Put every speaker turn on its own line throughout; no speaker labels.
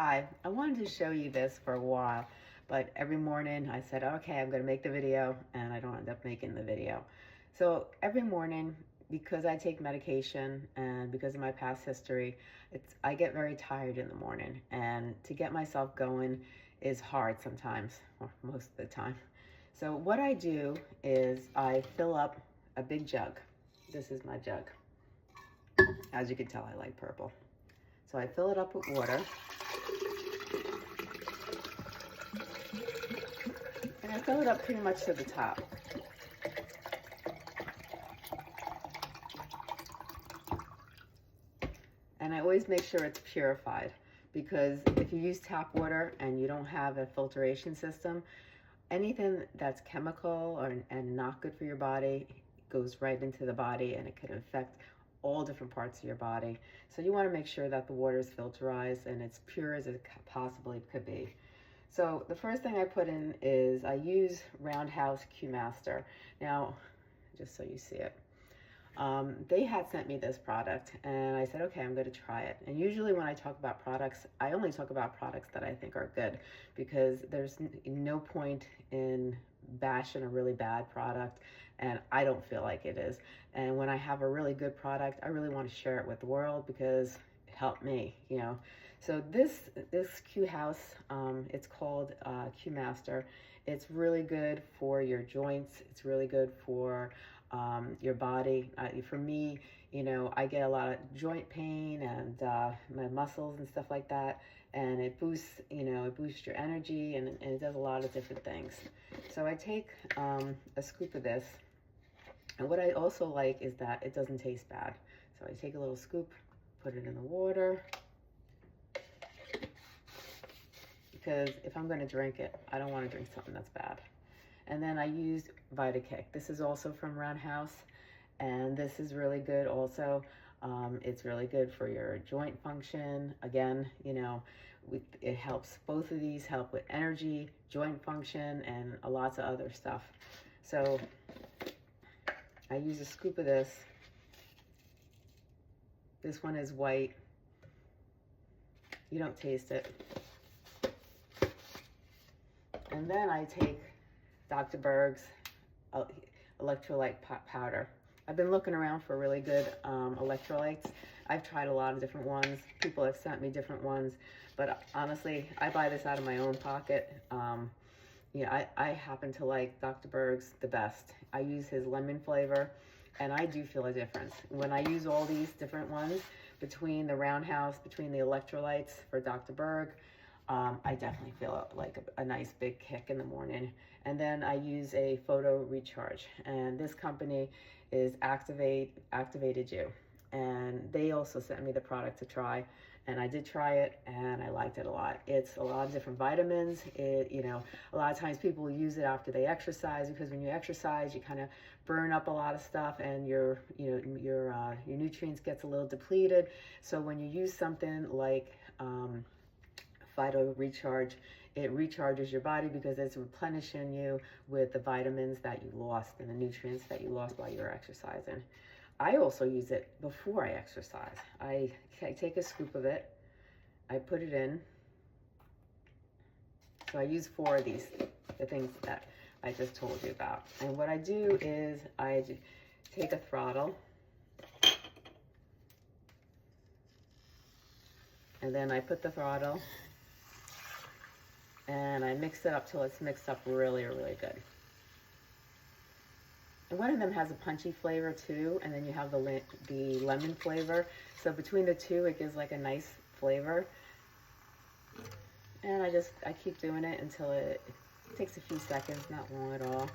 Hi, I wanted to show you this for a while, but every morning I said, okay, I'm going to make the video, and I don't end up making the video. So every morning, because I take medication and because of my past history, I get very tired in the morning, and to get myself going is hard sometimes, or most of the time. So what I do is I fill up a big jug. This is my jug. As you can tell, I like purple. So I fill it up with water. And I fill it up pretty much to the top. And I always make sure it's purified, because if you use tap water and you don't have a filtration system, anything that's chemical and not good for your body goes right into the body, and it can affect all different parts of your body. So you want to make sure that the water is filterized and it's pure as it possibly could be. So the first thing I put in is I use Roundhouse Q Master. Now, just so you see it, they had sent me this product and I said, okay, I'm going to try it. And usually when I talk about products, I only talk about products that I think are good, because there's no point in bashing a really bad product, and I don't feel like it is. And when I have a really good product, I really want to share it with the world because it helped me, you know. So this Q House, it's called Q Master. It's really good for your joints. It's really good for your body. For me, you know, I get a lot of joint pain and my muscles and stuff like that. And it boosts, you know, it boosts your energy, and it does a lot of different things. So I take a scoop of this. And what I also like is that it doesn't taste bad. So I take a little scoop, put it in the water, because if I'm going to drink it, I don't want to drink something that's bad. And then I used VitaKick. This is also from Roundhouse, and this is really good also. It's really good for your joint function. Again, you know, it helps, both of these help with energy, joint function, and lots of other stuff. So I use a scoop of this. This one is white. You don't taste it. And then I take Dr. Berg's electrolyte powder. I've been looking around for really good electrolytes. I've tried a lot of different ones. People have sent me different ones, but honestly, I buy this out of my own pocket. Yeah, I happen to like Dr. Berg's the best. I use his lemon flavor, and I do feel a difference. When I use all these different ones, between the Roundhouse, between the electrolytes for Dr. Berg, I definitely feel like a nice big kick in the morning. And then I use a photo recharge, and this company is Activated You, and they also sent me the product to try, and I did try it and I liked it a lot. It's a lot of different vitamins. You know, a lot of times people use it after they exercise, because when you exercise, you kind of burn up a lot of stuff, and your nutrients gets a little depleted. So when you use something like Photo Recharge, it recharges your body because it's replenishing you with the vitamins that you lost and the nutrients that you lost while you were exercising. I also use it before I exercise. I take a scoop of it, I put it in. So I use 4 of these, the things that I just told you about. And what I do is I take a throttle, and then I put the throttle, and I mix it up till it's mixed up really, really good. And one of them has a punchy flavor too, and then you have the lemon flavor. So between the two, it gives like a nice flavor. And I keep doing it until it takes a few seconds, not long at all.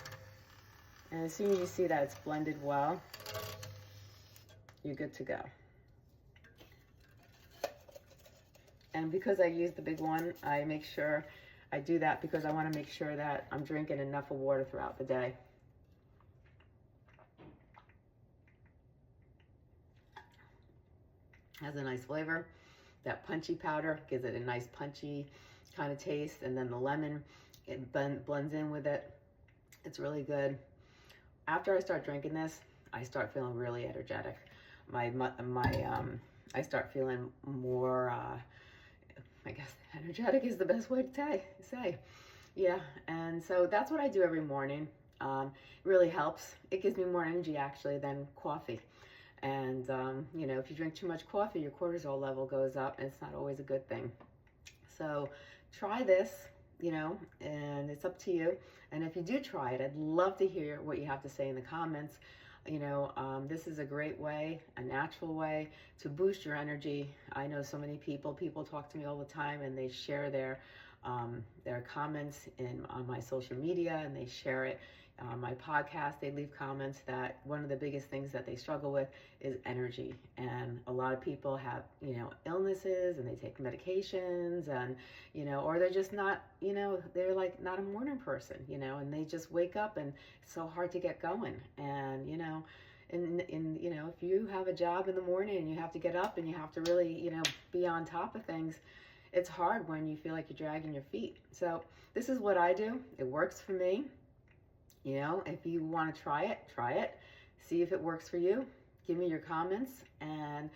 And as soon as you see that it's blended well, you're good to go. And because I use the big one, I make sure I do that because I want to make sure that I'm drinking enough of water throughout the day. Has a nice flavor. That punchy powder gives it a nice punchy kind of taste, and then the lemon, it blends in with it. It's really good. After I start drinking this, I start feeling really energetic. I start feeling more, I guess energetic is the best way to say. Yeah, and so that's what I do every morning. Really helps. It gives me more energy actually than coffee. And, if you drink too much coffee, your cortisol level goes up, and it's not always a good thing. So try this, and it's up to you. And if you do try it, I'd love to hear what you have to say in the comments. This is a great way, a natural way to boost your energy. I know so many people talk to me all the time, and they share their comments on my social media, and they share it on my podcast. They leave comments that one of the biggest things that they struggle with is energy. And a lot of people have, illnesses, and they take medications, and, or they're just not, they're like not a morning person, and they just wake up and it's so hard to get going. And, if you have a job in the morning and you have to get up and you have to really, be on top of things, it's hard when you feel like you're dragging your feet. So this is what I do. It works for me. If you want to try it, see if it works for you. Give me your comments. And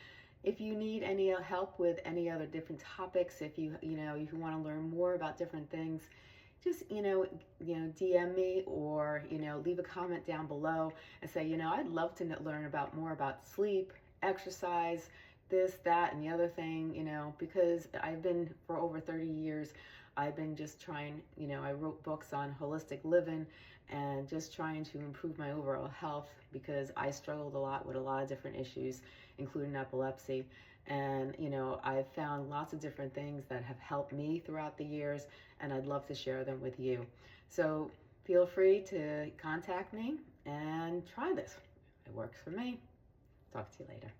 if you need any help with any other different topics, if you want to learn more about different things, just, DM me, or, leave a comment down below and say, I'd love to learn more about sleep, exercise, this, that, and the other thing, because I've been, for over 30 years, I've been just trying, I wrote books on holistic living and just trying to improve my overall health, because I struggled a lot with a lot of different issues, including epilepsy. And, I've found lots of different things that have helped me throughout the years, and I'd love to share them with you. So feel free to contact me and try this. It works for me. Talk to you later.